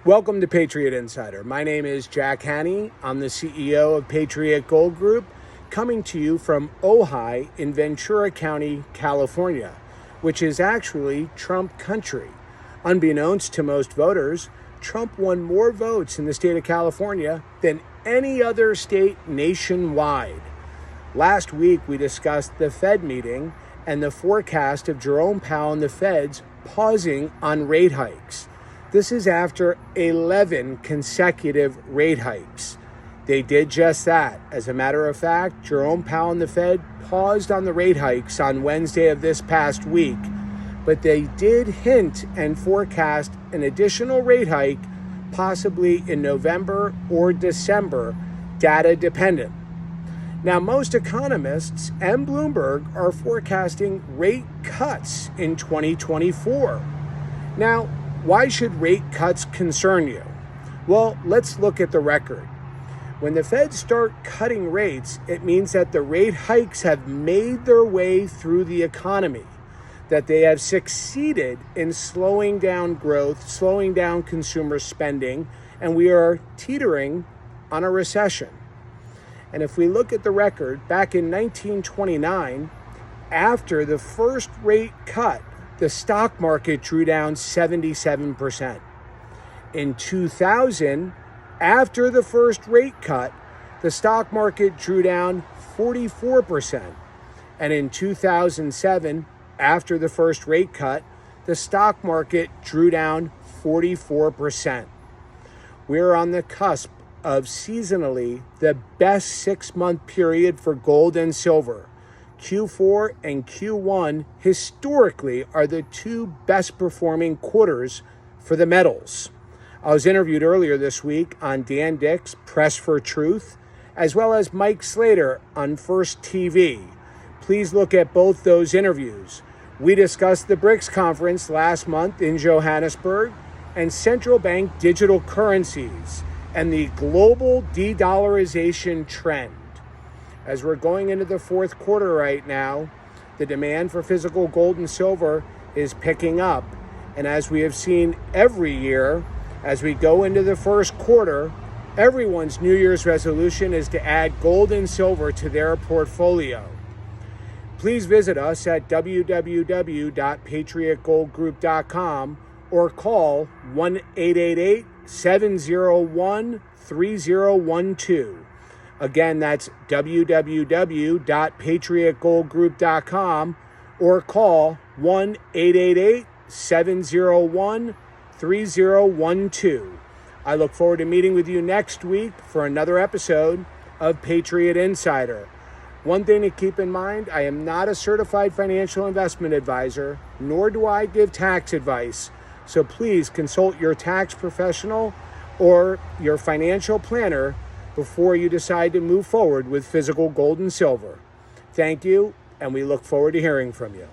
Welcome to Patriot Insider. My name is Jack Hanney. I'm the CEO of Patriot Gold Group, coming to you from Ojai in Ventura County, California, which is actually Trump country. Unbeknownst to most voters, Trump won more votes in the state of California than any other state nationwide. Last week, we discussed the Fed meeting and the forecast of Jerome Powell and the Feds pausing on rate hikes. This is after 11 consecutive rate hikes. They did just that. As a matter of fact, Jerome Powell and the Fed paused on the rate hikes on Wednesday of this past week, but they did hint and forecast an additional rate hike, possibly in November or December, data dependent. Now, most economists and Bloomberg are forecasting rate cuts in 2024. Now, why should rate cuts concern you? Well, let's look at the record. When the Feds start cutting rates, it means that the rate hikes have made their way through the economy, that they have succeeded in slowing down growth, slowing down consumer spending, and we are teetering on a recession. And if we look at the record, back in 1929, after the first rate cut, the stock market drew down 77%. In 2000, after the first rate cut, the stock market drew down 44%. And in 2007, after the first rate cut, the stock market drew down 44%. We're on the cusp of seasonally the best 6-month period for gold and silver. Q4 and Q1 historically are the two best performing quarters for the metals. I was interviewed earlier this week on Dan Dick's Press for Truth, as well as Mike Slater on First TV. Please look at both those interviews. We discussed the BRICS conference last month in Johannesburg and central bank digital currencies and the global de-dollarization trend. As we're going into the fourth quarter right now, the demand for physical gold and silver is picking up. And as we have seen every year, as we go into the first quarter, everyone's New Year's resolution is to add gold and silver to their portfolio. Please visit us at www.patriotgoldgroup.com or call 1-888-701-3012. Again, that's www.patriotgoldgroup.com or call 1-888-701-3012. I look forward to meeting with you next week for another episode of Patriot Insider. One thing to keep in mind, I am not a certified financial investment advisor, nor do I give tax advice. So please consult your tax professional or your financial planner before you decide to move forward with physical gold and silver. Thank you, and we look forward to hearing from you.